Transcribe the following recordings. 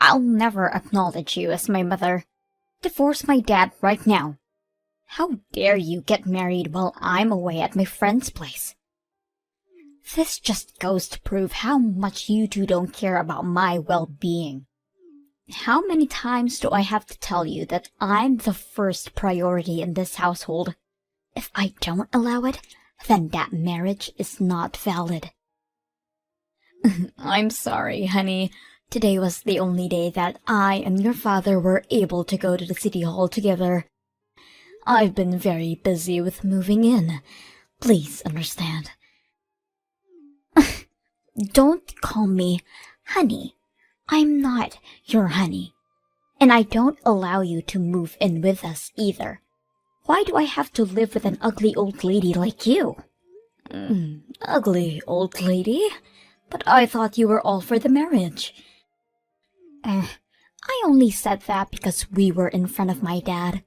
I'll never acknowledge you as my mother. Divorce my dad right now. How dare you get married while I'm away at my friend's place? This just goes to prove how much you two don't care about my well-being. How many times do I have to tell you that I'm the first priority in this household? If I don't allow it, then that marriage is not valid. I'm sorry, honey. Today was the only day that I and your father were able to go to the city hall together. I've been very busy with moving in. Please understand. Don't call me honey. I'm not your honey. And I don't allow you to move in with us either. Why do I have to live with an ugly old lady like you? Ugly old lady? But I thought you were all for the marriage. I only said that because we were in front of my dad.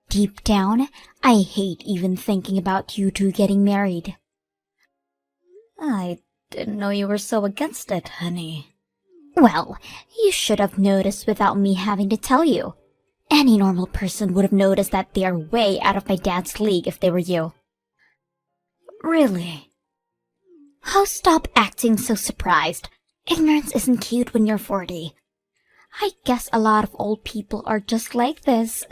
Deep down, I hate even thinking about you two getting married. I didn't know you were so against it, honey. Well, you should have noticed without me having to tell you. Any normal person would have noticed that they are way out of my dad's league if they were you. Really? Oh, stop acting so surprised. Ignorance isn't cute when you're 40. I guess a lot of old people are just like this.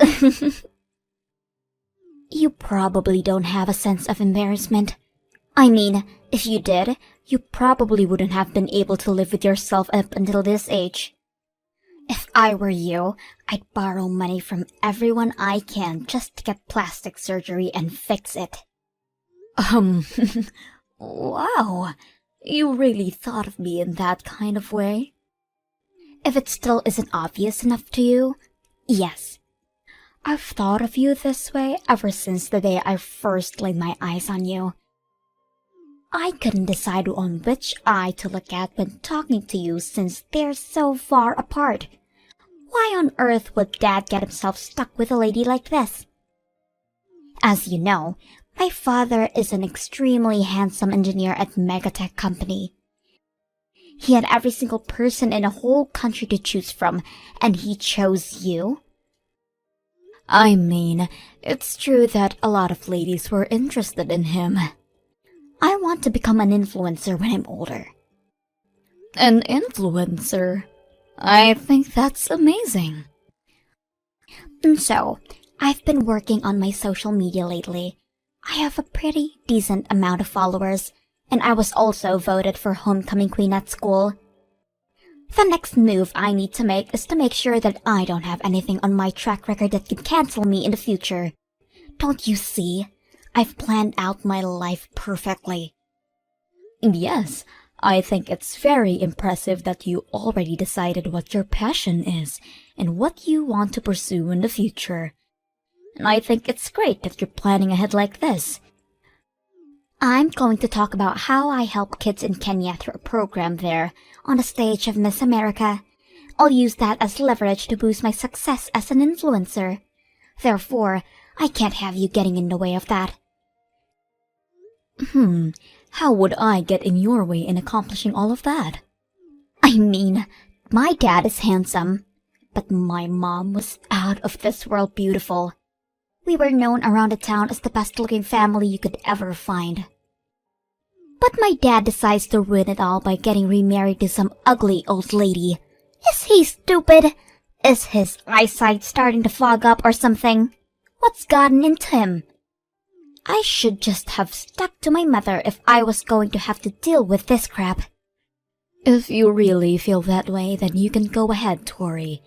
You probably don't have a sense of embarrassment. I mean, if you did, you probably wouldn't have been able to live with yourself up until this age. If I were you, I'd borrow money from everyone I can just to get plastic surgery and fix it. Wow. You really thought of me in that kind of way? If it still isn't obvious enough to you, yes. I've thought of you this way ever since the day I first laid my eyes on you. I couldn't decide on which eye to look at when talking to you since they're so far apart. Why on earth would Dad get himself stuck with a lady like this? As you know, my father is an extremely handsome engineer at Megatech Company. He had every single person in the whole country to choose from, and he chose you? I mean, it's true that a lot of ladies were interested in him. I want to become an influencer when I'm older. An influencer? I think that's amazing. And so, I've been working on my social media lately. I have a pretty decent amount of followers, and I was also voted for homecoming queen at school. The next move I need to make is to make sure that I don't have anything on my track record that could cancel me in the future. Don't you see? I've planned out my life perfectly. Yes, I think it's very impressive that you already decided what your passion is and what you want to pursue in the future. And I think it's great that you're planning ahead like this. I'm going to talk about how I help kids in Kenya through a program there on the stage of Miss America. I'll use that as leverage to boost my success as an influencer. Therefore, I can't have you getting in the way of that. How would I get in your way in accomplishing all of that? I mean, my dad is handsome, but my mom was out of this world beautiful. We were known around the town as the best-looking family you could ever find. But my dad decides to ruin it all by getting remarried to some ugly old lady. Is he stupid? Is his eyesight starting to fog up or something? What's gotten into him? I should just have stuck to my mother if I was going to have to deal with this crap. If you really feel that way, then you can go ahead, Tori.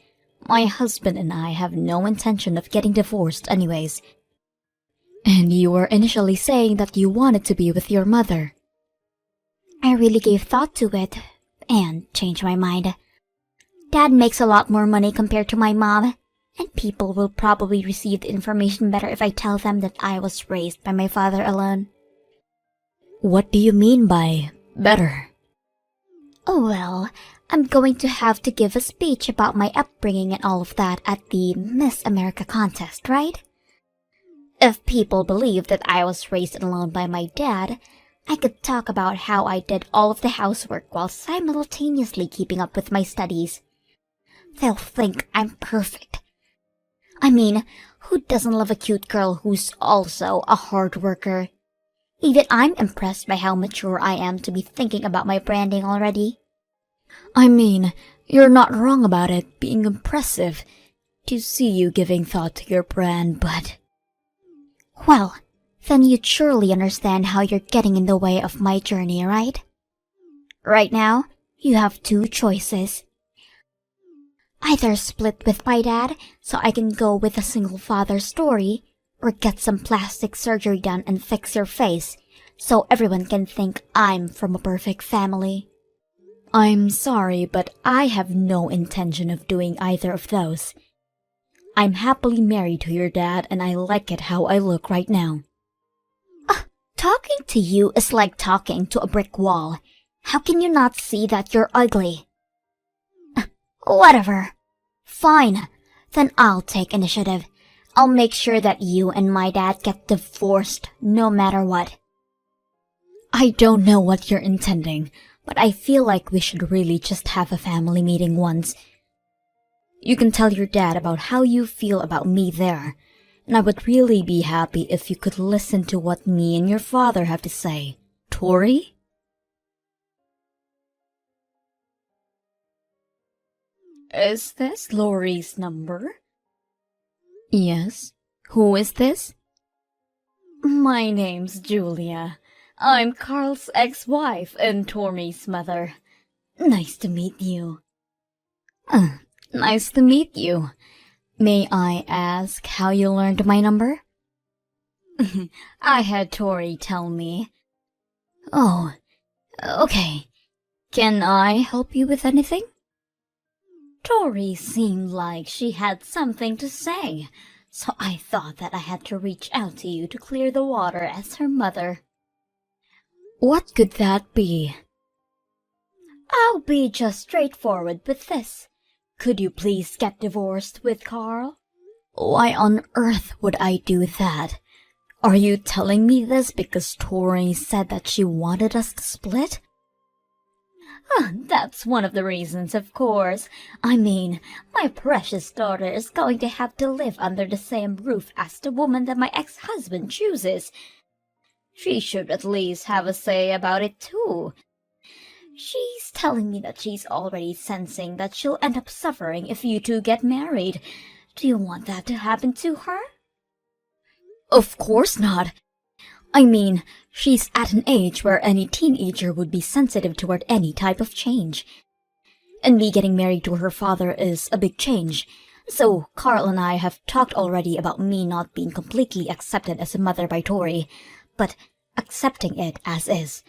My husband and I have no intention of getting divorced anyways. And you were initially saying that you wanted to be with your mother. I really gave thought to it, and changed my mind. Dad makes a lot more money compared to my mom, and people will probably receive the information better if I tell them that I was raised by my father alone. What do you mean by better? Oh well, I'm going to have to give a speech about my upbringing and all of that at the Miss America contest, right? If people believe that I was raised alone by my dad, I could talk about how I did all of the housework while simultaneously keeping up with my studies. They'll think I'm perfect. I mean, who doesn't love a cute girl who's also a hard worker? Even I'm impressed by how mature I am to be thinking about my branding already. I mean, you're not wrong about it being impressive to see you giving thought to your brand, but... Well, then you'd surely understand how you're getting in the way of my journey, right? Right now, you have two choices. Either split with my dad so I can go with a single father story, or get some plastic surgery done and fix your face so everyone can think I'm from a perfect family. I'm sorry, but I have no intention of doing either of those. I'm happily married to your dad and I like it how I look right now. Talking to you is like talking to a brick wall. How can you not see that you're ugly? Whatever. Fine. Then I'll take initiative. I'll make sure that you and my dad get divorced no matter what. I don't know what you're intending, but I feel like we should really just have a family meeting once. You can tell your dad about how you feel about me there, and I would really be happy if you could listen to what me and your father have to say. Tori? Is this Lori's number? Yes. Who is this? My name's Julia. I'm Carl's ex-wife and Tori's mother. Nice to meet you. Nice to meet you. May I ask how you learned my number? I had Tori tell me. Oh, okay. Can I help you with anything? Tori seemed like she had something to say, so I thought that I had to reach out to you to clear the water as her mother. What could that be? I'll be just straightforward with this. Could you please get divorced with Carl? Why on earth would I do that? Are you telling me this because Tori said that she wanted us to split? That's one of the reasons, of course. I mean, my precious daughter is going to have to live under the same roof as the woman that my ex-husband chooses. She should at least have a say about it too. She's telling me that she's already sensing that she'll end up suffering if you two get married. Do you want that to happen to her? Of course not. I mean, she's at an age where any teenager would be sensitive toward any type of change. And me getting married to her father is a big change. So Carl and I have talked already about me not being completely accepted as a mother by Tori, but accepting it as is.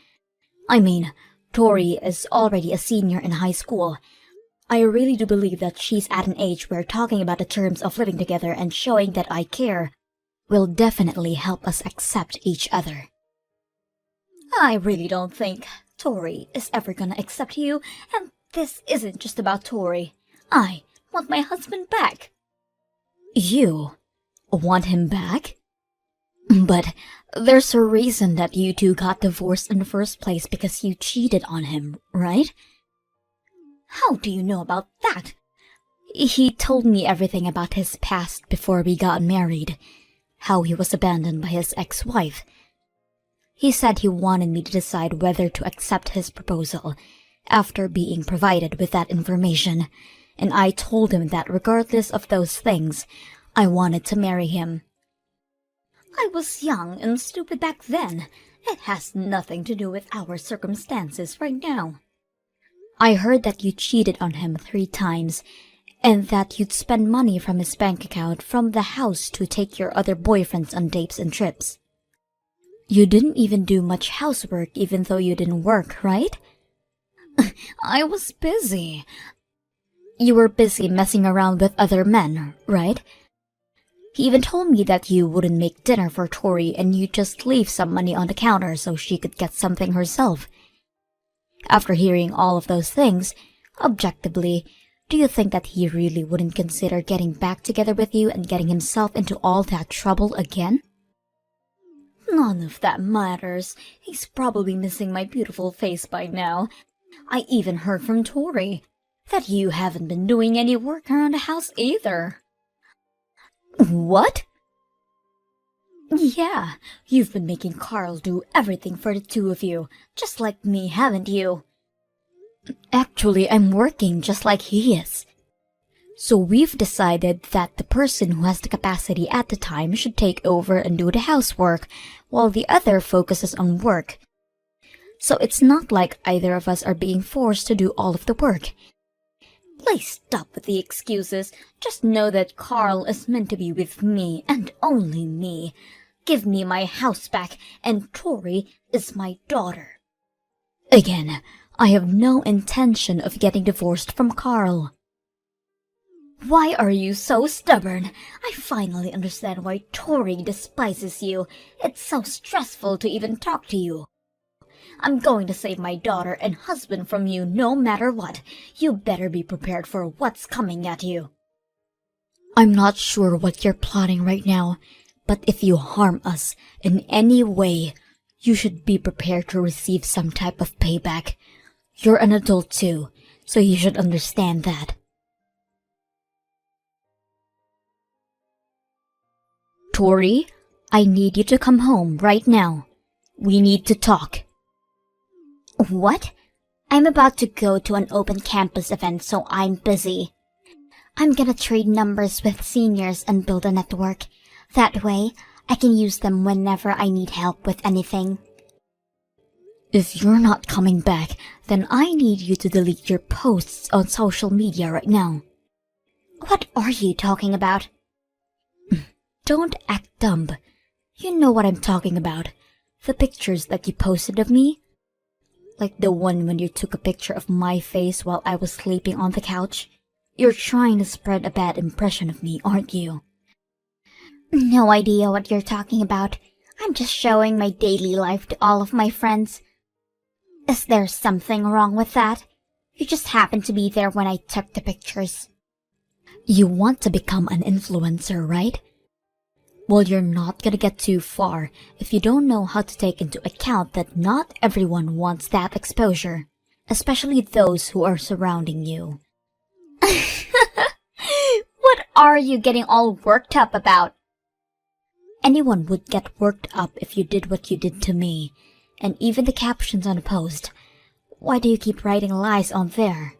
I mean, Tori is already a senior in high school. I really do believe that she's at an age where talking about the terms of living together and showing that I care will definitely help us accept each other. I really don't think Tori is ever gonna accept you, and this isn't just about Tori. I want my husband back. You want him back? But there's a reason that you two got divorced in the first place because you cheated on him, right? How do you know about that? He told me everything about his past before we got married. How he was abandoned by his ex-wife. He said he wanted me to decide whether to accept his proposal after being provided with that information, and I told him that regardless of those things, I wanted to marry him. I was young and stupid back then. It has nothing to do with our circumstances right now. I heard that you cheated on him 3 times, and that you'd spend money from his bank account from the house to take your other boyfriends on dates and trips. You didn't even do much housework even though you didn't work, right? I was busy. You were busy messing around with other men, right? He even told me that you wouldn't make dinner for Tori and you'd just leave some money on the counter so she could get something herself. After hearing all of those things, objectively, do you think that he really wouldn't consider getting back together with you and getting himself into all that trouble again? None of that matters. He's probably missing my beautiful face by now. I even heard from Tori. that you haven't been doing any work around the house either. What? Yeah, you've been making Carl do everything for the two of you, just like me, haven't you? Actually, I'm working just like he is. So we've decided that the person who has the capacity at the time should take over and do the housework, while the other focuses on work. So it's not like either of us are being forced to do all of the work. Please stop with the excuses. Just know that Carl is meant to be with me and only me. Give me my house back, and Tori is my daughter. Again, I have no intention of getting divorced from Carl. Why are you so stubborn? I finally understand why Tori despises you. It's so stressful to even talk to you. I'm going to save my daughter and husband from you no matter what. You better be prepared for what's coming at you. I'm not sure what you're plotting right now, but if you harm us in any way, you should be prepared to receive some type of payback. You're an adult too, so you should understand that. Tori, I need you to come home right now. We need to talk. What? I'm about to go to an open campus event, so I'm busy. I'm gonna trade numbers with seniors and build a network. That way, I can use them whenever I need help with anything. If you're not coming back, then I need you to delete your posts on social media right now. What are you talking about? Don't act dumb. You know what I'm talking about. The pictures that you posted of me. Like the one when you took a picture of my face while I was sleeping on the couch. You're trying to spread a bad impression of me, aren't you? No idea what you're talking about. I'm just showing my daily life to all of my friends. Is there something wrong with that? You just happened to be there when I took the pictures. You want to become an influencer, right? Well, you're not gonna get too far if you don't know how to take into account that not everyone wants that exposure, especially those who are surrounding you. What are you getting all worked up about? Anyone would get worked up if you did what you did to me, and even the captions on a post. Why do you keep writing lies on there?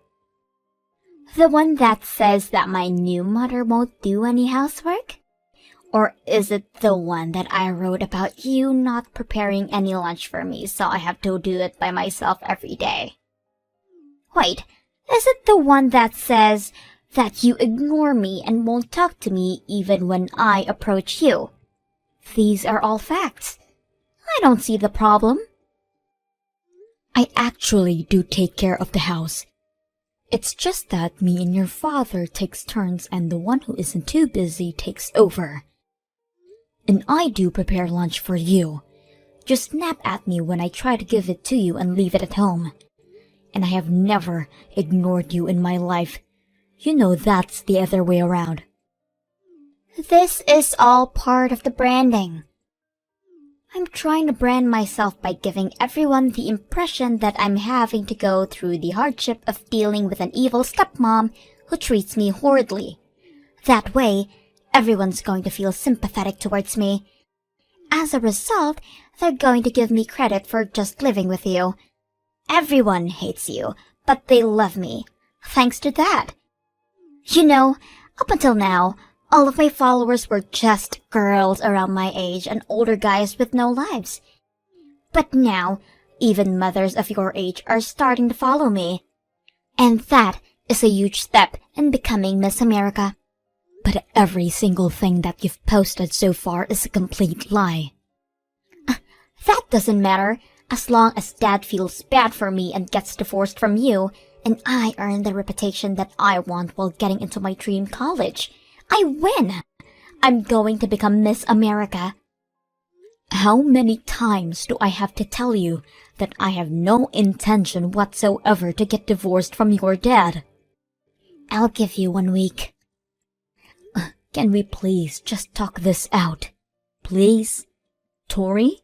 The one that says that my new mother won't do any housework? Or is it the one that I wrote about you not preparing any lunch for me, so I have to do it by myself every day? Wait, is it the one that says that you ignore me and won't talk to me even when I approach you? These are all facts. I don't see the problem. I actually do take care of the house. It's just that me and your father takes turns and the one who isn't too busy takes over. And I do prepare lunch for you. Just snap at me when I try to give it to you and leave it at home. And I have never ignored you in my life. You know that's the other way around. This is all part of the branding. I'm trying to brand myself by giving everyone the impression that I'm having to go through the hardship of dealing with an evil stepmom who treats me horridly. That way, everyone's going to feel sympathetic towards me. As a result, they're going to give me credit for just living with you. Everyone hates you, but they love me. Thanks to that. You know, up until now, all of my followers were just girls around my age and older guys with no lives. But now, even mothers of your age are starting to follow me. And that is a huge step in becoming Miss America. But every single thing that you've posted so far is a complete lie. That doesn't matter, as long as Dad feels bad for me and gets divorced from you, and I earn the reputation that I want while getting into my dream college. I win! I'm going to become Miss America. How many times do I have to tell you that I have no intention whatsoever to get divorced from your dad? I'll give you 1 week. Can we please just talk this out? Please? Tori?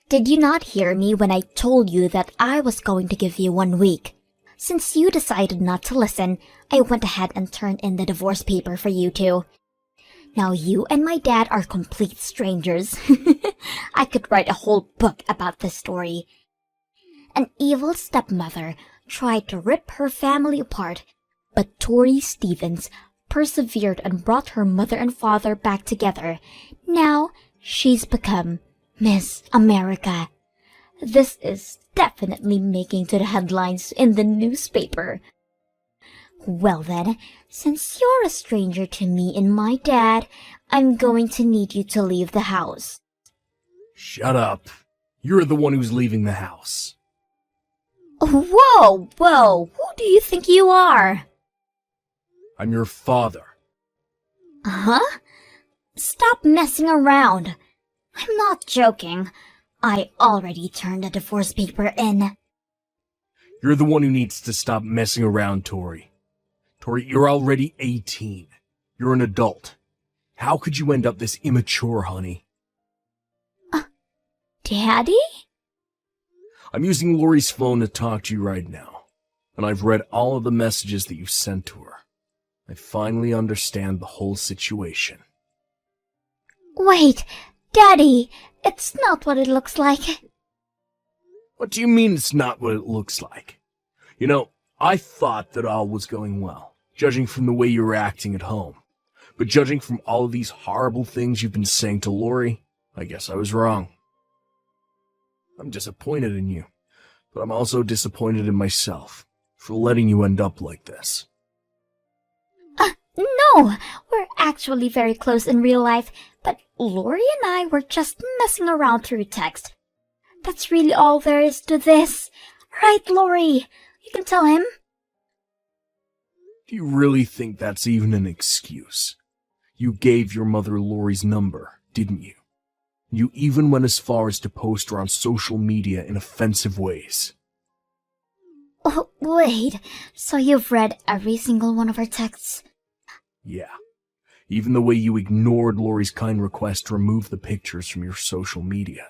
Did you not hear me when I told you that I was going to give you 1 week? Since you decided not to listen, I went ahead and turned in the divorce paper for you two. Now you and my dad are complete strangers. I could write a whole book about this story. An evil stepmother tried to rip her family apart, but Tori Stevens persevered and brought her mother and father back together. Now she's become Miss America. This is definitely making to the headlines in the newspaper. Well then, since you're a stranger to me and my dad, I'm going to need you to leave the house. Shut up. You're the one who's leaving the house. Whoa, who do you think you are? I'm your father. Huh? Stop messing around. I'm not joking. I already turned the divorce paper in. You're the one who needs to stop messing around, Tori. Tori, you're already 18. You're an adult. How could you end up this immature, honey? Daddy? I'm using Lori's phone to talk to you right now, and I've read all of the messages that you sent to her. I finally understand the whole situation. Wait, Daddy, it's not what it looks like. What do you mean it's not what it looks like? You know, I thought that all was going well, judging from the way you were acting at home. But judging from all of these horrible things you've been saying to Lori, I guess I was wrong. I'm disappointed in you, but I'm also disappointed in myself for letting you end up like this. No, we're actually very close in real life, but Lori and I were just messing around through text. That's really all there is to this. Right, Lori? You can tell him. Do you really think that's even an excuse? You gave your mother Lori's number, didn't you? You even went as far as to post her on social media in offensive ways. Oh, wait, so you've read every single one of our texts? Yeah. Even the way you ignored Lori's kind request to remove the pictures from your social media.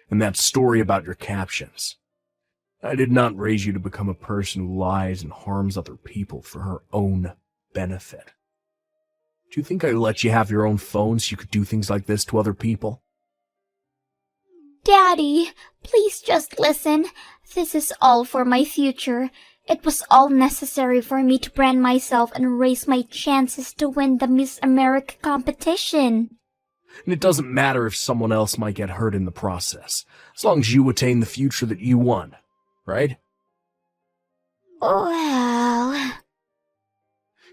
And that story about your captions. I did not raise you to become a person who lies and harms other people for her own benefit. Do you think I let you have your own phone so you could do things like this to other people? Daddy, please just listen. This is all for my future. It was all necessary for me to brand myself and raise my chances to win the Miss America competition. And it doesn't matter if someone else might get hurt in the process, as long as you attain the future that you want, right? Well...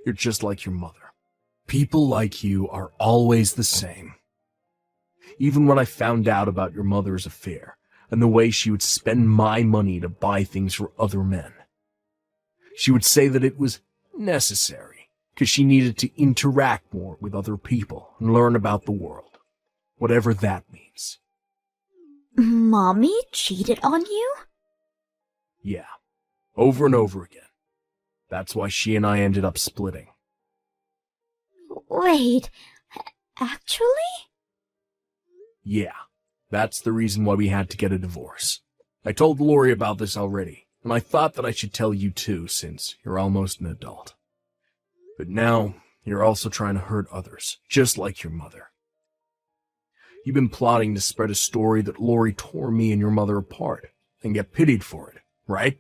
You're just like your mother. People like you are always the same. Even when I found out about your mother's affair and the way she would spend my money to buy things for other men, she would say that it was necessary because she needed to interact more with other people and learn about the world, whatever that means. Mommy cheated on you? Yeah, over and over again. That's why she and I ended up splitting. Wait, actually? Yeah, that's the reason why we had to get a divorce. I told Lori about this already, and I thought that I should tell you too, since you're almost an adult. But now, you're also trying to hurt others, just like your mother. You've been plotting to spread a story that Lori tore me and your mother apart, and get pitied for it, right?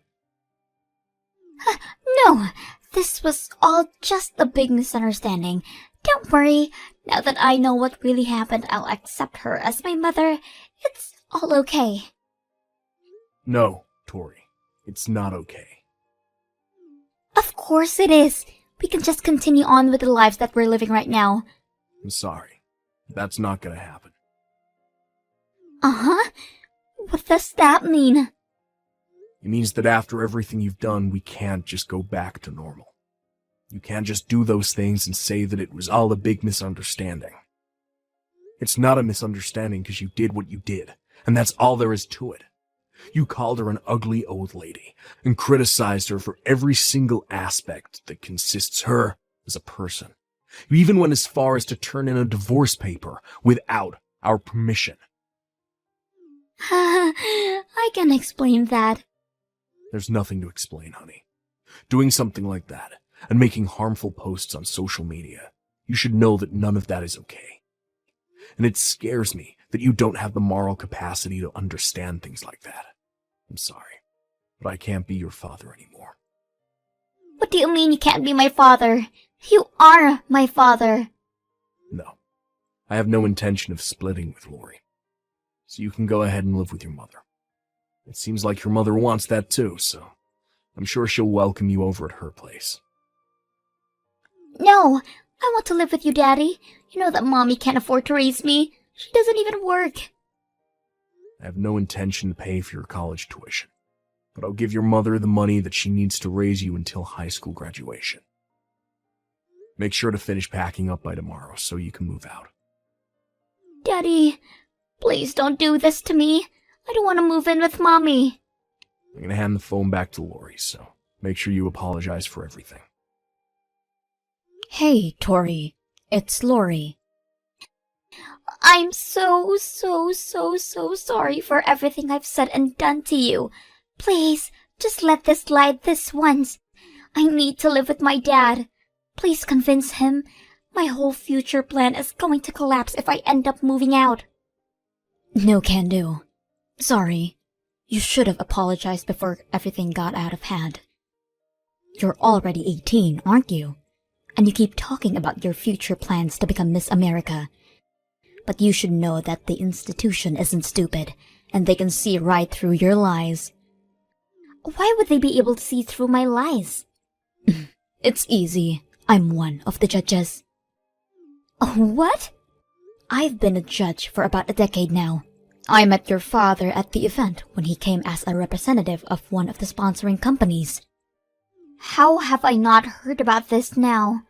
No, this was all just a big misunderstanding. Don't worry, now that I know what really happened, I'll accept her as my mother. It's all okay. No, Tori, it's not okay. Of course it is. We can just continue on with the lives that we're living right now. I'm sorry. That's not gonna happen. Uh-huh. What does that mean? It means that after everything you've done, we can't just go back to normal. You can't just do those things and say that it was all a big misunderstanding. It's not a misunderstanding because you did what you did, and that's all there is to it. You called her an ugly old lady and criticized her for every single aspect that consists her as a person. You even went as far as to turn in a divorce paper without our permission. I can explain that. There's nothing to explain, honey. Doing something like that and making harmful posts on social media, you should know that none of that is okay. And it scares me that you don't have the moral capacity to understand things like that. I'm sorry, but I can't be your father anymore. What do you mean you can't be my father? You are my father. No, I have no intention of splitting with Lori. So you can go ahead and live with your mother. It seems like your mother wants that too, so I'm sure she'll welcome you over at her place. No, I want to live with you, Daddy. You know that Mommy can't afford to raise me. She doesn't even work. I have no intention to pay for your college tuition, but I'll give your mother the money that she needs to raise you until high school graduation. Make sure to finish packing up by tomorrow so you can move out. Daddy, please don't do this to me. I don't want to move in with Mommy. I'm gonna hand the phone back to Lori, so make sure you apologize for everything. Hey, Tori. It's Lori. I'm so sorry for everything I've said and done to you. Please, just let this slide this once. I need to live with my dad. Please convince him. My whole future plan is going to collapse if I end up moving out. No can do. Sorry. You should have apologized before everything got out of hand. You're already 18, aren't you? And you keep talking about your future plans to become Miss America. But you should know that the institution isn't stupid, and they can see right through your lies. Why would they be able to see through my lies? It's easy. I'm one of the judges. Oh, what? I've been a judge for about a decade now. I met your father at the event when he came as a representative of one of the sponsoring companies. How have I not heard about this now?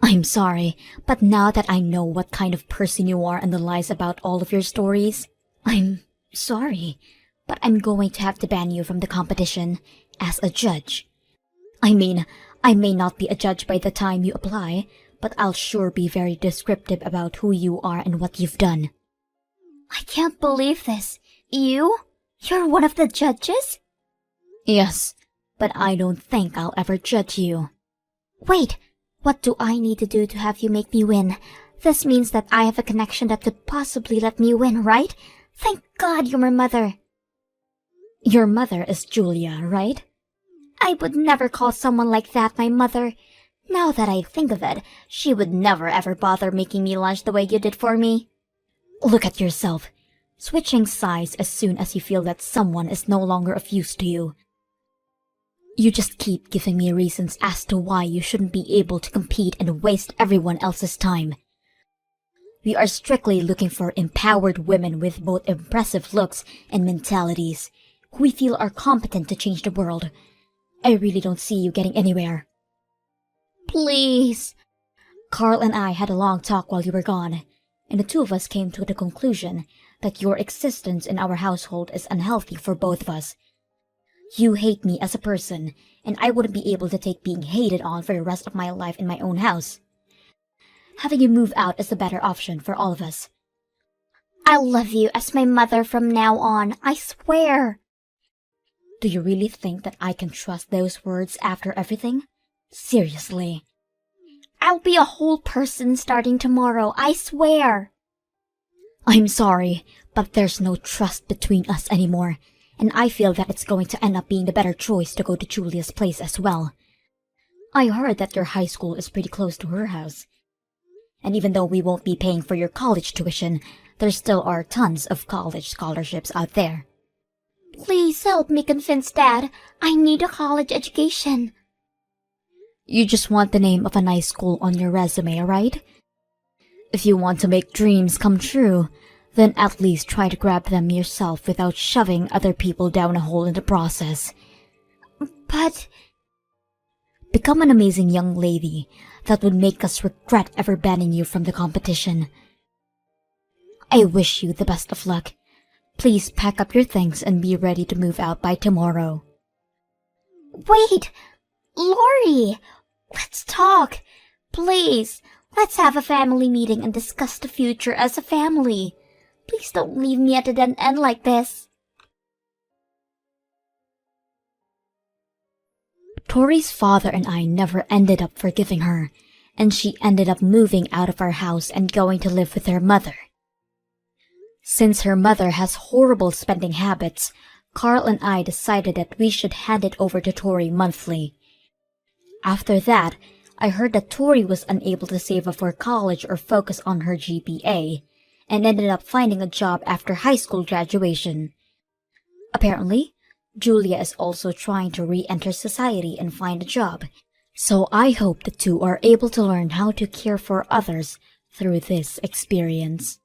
I'm sorry, but now that I know what kind of person you are and the lies about all of your stories, I'm sorry, but I'm going to have to ban you from the competition as a judge. I mean, I may not be a judge by the time you apply, but I'll sure be very descriptive about who you are and what you've done. I can't believe this. You're one of the judges? Yes, but I don't think I'll ever judge you. Wait, what do I need to do to have you make me win? This means that I have a connection that could possibly let me win, right? Thank God you're my mother. Your mother is Julia, right? I would never call someone like that my mother. Now that I think of it, she would never ever bother making me lunch the way you did for me. Look at yourself, switching sides as soon as you feel that someone is no longer of use to you. You just keep giving me reasons as to why you shouldn't be able to compete and waste everyone else's time. We are strictly looking for empowered women with both impressive looks and mentalities, who we feel are competent to change the world. I really don't see you getting anywhere. Please. Carl and I had a long talk while you were gone, and the two of us came to the conclusion that your existence in our household is unhealthy for both of us. You hate me as a person, and I wouldn't be able to take being hated on for the rest of my life in my own house. Having you move out is the better option for all of us. I'll love you as my mother from now on, I swear. Do you really think that I can trust those words after everything? Seriously. I'll be a whole person starting tomorrow, I swear. I'm sorry, but there's no trust between us anymore, and I feel that it's going to end up being the better choice to go to Julia's place as well. I heard that your high school is pretty close to her house. And even though we won't be paying for your college tuition, there still are tons of college scholarships out there. Please help me convince Dad. I need a college education. You just want the name of a nice school on your resume, right? If you want to make dreams come true, then at least try to grab them yourself without shoving other people down a hole in the process. But... Become an amazing young lady that would make us regret ever banning you from the competition. I wish you the best of luck. Please pack up your things and be ready to move out by tomorrow. Wait! Lori! Let's talk! Please, let's have a family meeting and discuss the future as a family. Please don't leave me at a dead end like this. Tori's father and I never ended up forgiving her, and she ended up moving out of our house and going to live with her mother. Since her mother has horrible spending habits, Carl and I decided that we should hand it over to Tori monthly. After that, I heard that Tori was unable to save up for college or focus on her GPA, and ended up finding a job after high school graduation. Apparently, Julia is also trying to re-enter society and find a job, so I hope the two are able to learn how to care for others through this experience.